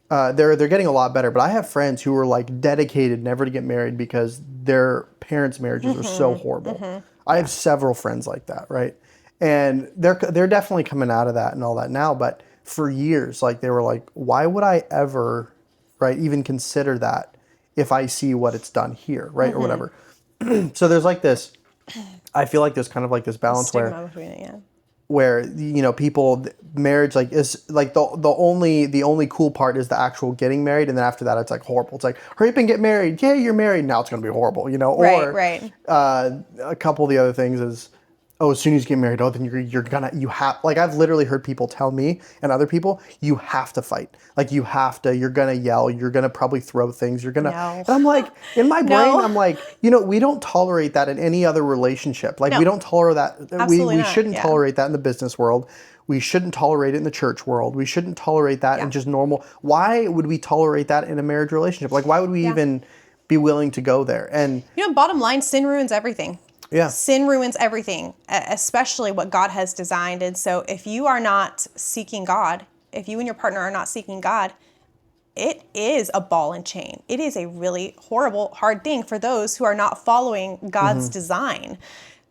they're getting a lot better, but I have friends who are like dedicated never to get married because their parents' marriages are so horrible. I have several friends like that, right? And they're definitely coming out of that and all that now, but for years, like they were like, why would I ever, right, even consider that if I see what it's done here, right, or whatever. So there's like this, I feel like there's kind of like this balance Stigma between it, yeah. where people, marriage like is like the only cool part is the actual getting married, and then after that it's like horrible. It's like, hurry up and get married. Yeah, you're married. Now it's gonna be horrible, Right. A couple of the other things is, oh, as soon as you get married, oh, then you have, like I've literally heard people tell me and other people, you have to fight. Like you're gonna yell, you're gonna probably throw things, No. and I'm like, in my brain, I'm like, we don't tolerate that in any other relationship. Like No. we don't tolerate that. Absolutely We not, shouldn't yeah. tolerate that in the business world. We shouldn't tolerate it in the church world. We shouldn't tolerate that in just normal. Why would we tolerate that in a marriage relationship? Like why would we even be willing to go there? And Bottom line, sin ruins everything. yeah. Sin ruins everything, especially what God has designed. And so if you are not seeking God, if you and your partner are not seeking God, it is a ball and chain. It is a really horrible, hard thing for those who are not following God's design.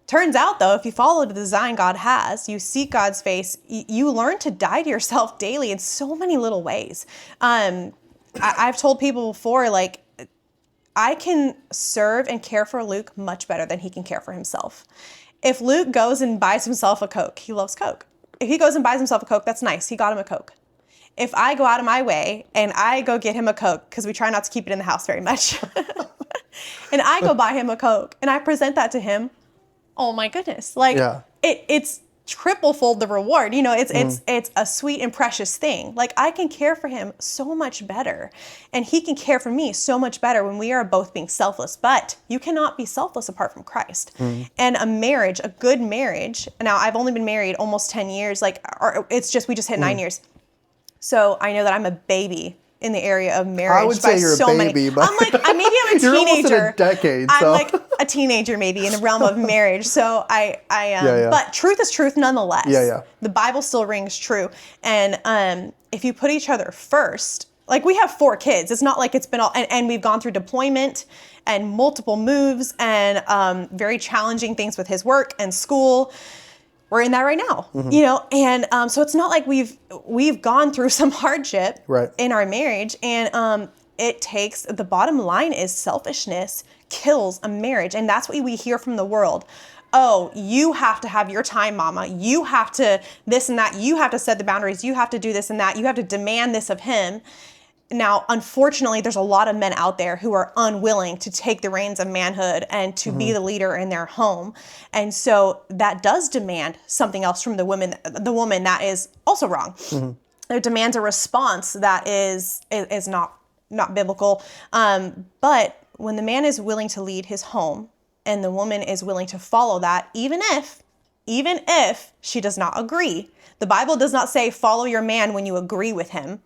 Turns out, though, if you follow the design God has, you seek God's face, you learn to die to yourself daily in so many little ways. I've told people before, like, I can serve and care for Luke much better than he can care for himself. If Luke goes and buys himself a Coke, he loves Coke. If he goes and buys himself a Coke, that's nice. He got him a Coke. If I go out of my way and I go get him a Coke, because we try not to keep it in the house very much, and I go buy him a Coke and I present that to him, oh my goodness. Like it's triple-fold the reward. It's a sweet and precious thing. Like I can care for him so much better, and he can care for me so much better when we are both being selfless. But you cannot be selfless apart from Christ. And a good marriage. Now I've only been married almost 10 years. We just hit 9 years. So I know that I'm a baby in the area of marriage. I would say you're a baby, but I'm maybe I'm a you're teenager. almost in a decade. So. I'm like a teenager maybe in the realm of marriage. So I am. But truth is truth nonetheless. Yeah. The Bible still rings true. And if you put each other first, like we have 4 kids. It's not like it's been all, and we've gone through deployment and multiple moves and very challenging things with his work and school. We're in that right now, and so it's not like we've gone through some hardship in our marriage, and it takes, the bottom line is selfishness kills a marriage, and that's what we hear from the world. Oh, you have to have your time, mama. You have to this and that. You have to set the boundaries. You have to do this and that. You have to demand this of him. Now, unfortunately, there's a lot of men out there who are unwilling to take the reins of manhood and to be the leader in their home. And so that does demand something else from the woman that is also wrong. It demands a response that is not biblical. But when the man is willing to lead his home and the woman is willing to follow that, even if she does not agree, the Bible does not say follow your man when you agree with him.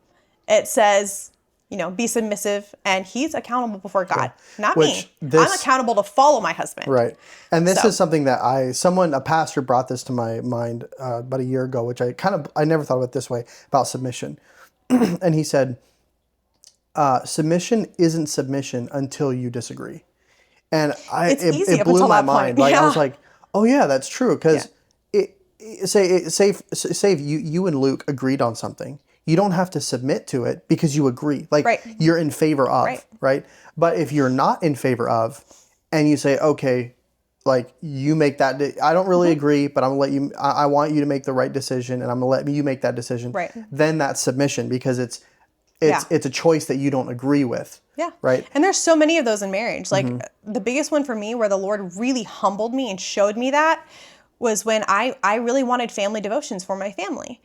It says, be submissive, and he's accountable before God, not me. I'm accountable to follow my husband. Right. And this is something that a pastor brought this to my mind about a year ago, which I never thought of it this way, about submission. And he said, submission isn't submission until you disagree. And it blew my mind. Like I was like, oh yeah, that's true. Because say you and Luke agreed on something. You don't have to submit to it because you agree. Like you're in favor of, right? But if you're not in favor of, and you say, okay, like you make that, I don't really agree, but I'm gonna let you, I want you to make the right decision, and I'm gonna let you make that decision. Right. Then that's submission, because it's a choice that you don't agree with. Yeah. Right. And there's so many of those in marriage. Like the biggest one for me, where the Lord really humbled me and showed me that, was when I really wanted family devotions for my family.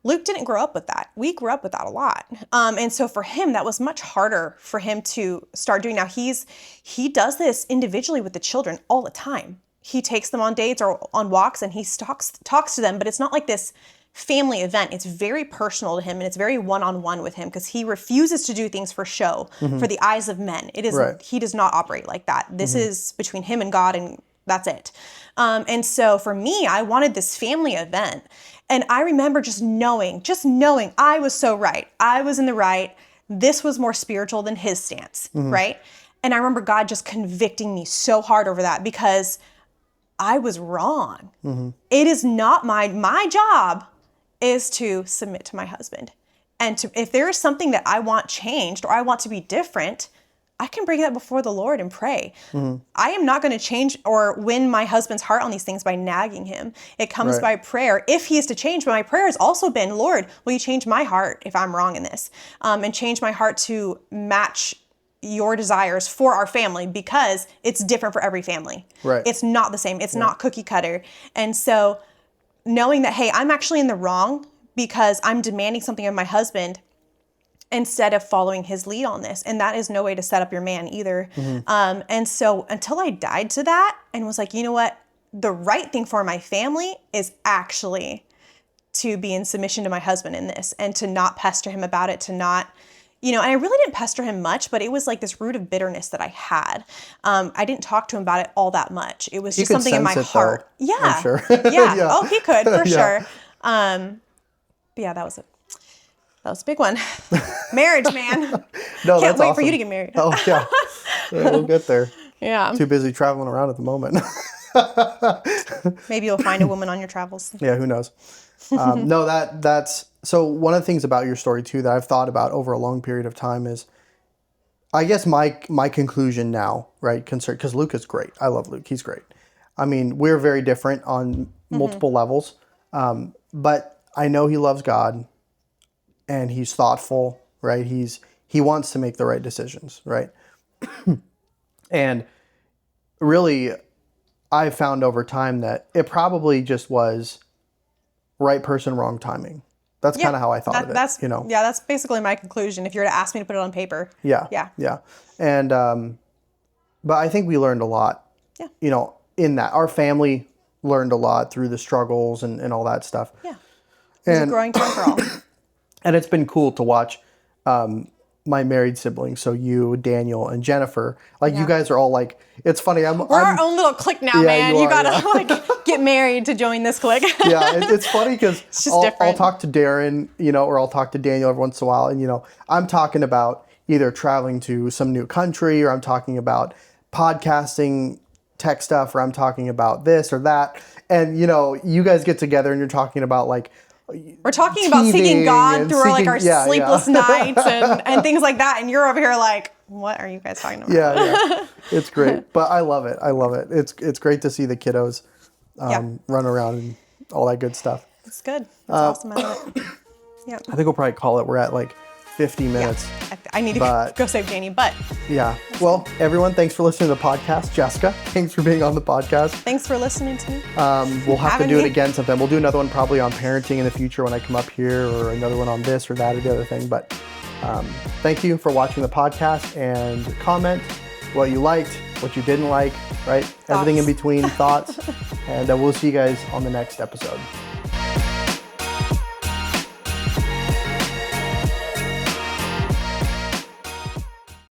Luke didn't grow up with that. We grew up with that a lot. And so for him, that was much harder for him to start doing. Now he does this individually with the children all the time. He takes them on dates or on walks and he talks to them, but it's not like this family event. It's very personal to him and it's very one-on-one with him because he refuses to do things for show, for the eyes of men. It is Right. He does not operate like that. This is between him and God, and that's it. And so for me, I wanted this family event. And I remember just knowing I was so right. I was in the right. This was more spiritual than his stance, right? And I remember God just convicting me so hard over that because I was wrong. It is not my job is to submit to my husband. And if there is something that I want changed or I want to be different, I can bring that before the Lord and pray. I am not going to change or win my husband's heart on these things by nagging him. It comes Right. by prayer if he is to change. But my prayer has also been, Lord, will you change my heart if I'm wrong in this? And change my heart to match your desires for our family because it's different for every family. Right. It's not the same. It's not cookie cutter. And so knowing that, hey, I'm actually in the wrong because I'm demanding something of my husband instead of following his lead on this. And that is no way to set up your man either. And so until I died to that and was like, you know what? The right thing for my family is actually to be in submission to my husband in this and to not pester him about it, to not, and I really didn't pester him much, but it was like this root of bitterness that I had. I didn't talk to him about it all that much. It was just something in my heart. Though, Yeah. I'm sure. Yeah. Oh, he could for Yeah. sure. But yeah, that was a big one. Marriage, man. No, Can't that's wait awesome. for you to get married. Oh, yeah. Yeah, we'll get there. Yeah. Too busy traveling around at the moment. Maybe you'll find a woman on your travels. Yeah, who knows? No, that's so one of the things about your story too that I've thought about over a long period of time is, I guess my conclusion now, right? Because Luke is great. I love Luke. He's great. I mean, we're very different on multiple levels, but I know he loves God, and he's thoughtful, right? He wants to make the right decisions, right? And really, I've found over time that it probably just was right person, wrong timing. That's kind of how I thought of it. That's Yeah, that's basically my conclusion. If you were to ask me to put it on paper. Yeah. And but I think we learned a lot. Yeah. In that our family learned a lot through the struggles and all that stuff. Yeah. It's a growing time for all. And it's been cool to watch my married siblings, so you, Daniel, and Jennifer. Like you guys are all like, it's funny. We're our own little clique now, man. You gotta like get married to join this clique. Yeah, it's funny because I'll different. talk to Darren, or I'll talk to Daniel every once in a while, and I'm talking about either traveling to some new country, or I'm talking about podcasting tech stuff, or I'm talking about this or that, and you guys get together and you're talking about like. We're talking about seeking God through like our sleepless nights and things like that, and you're over here like, what are you guys talking about? Yeah. It's great, but I love it. It's great to see the kiddos run around and all that good stuff. It's good. It's awesome. I love it. Yeah. I think we'll probably call it. We're at like 50 minutes. Yeah. I need to go save Janie, but. Yeah. Well, everyone, thanks for listening to the podcast. Jessica, thanks for being on the podcast. Thanks for listening to me. We'll have to do it again sometime. We'll do another one probably on parenting in the future when I come up here, or another one on this or that or the other thing. But thank you for watching the podcast, and comment what you liked, what you didn't like, right? Everything in between, thoughts. And we'll see you guys on the next episode.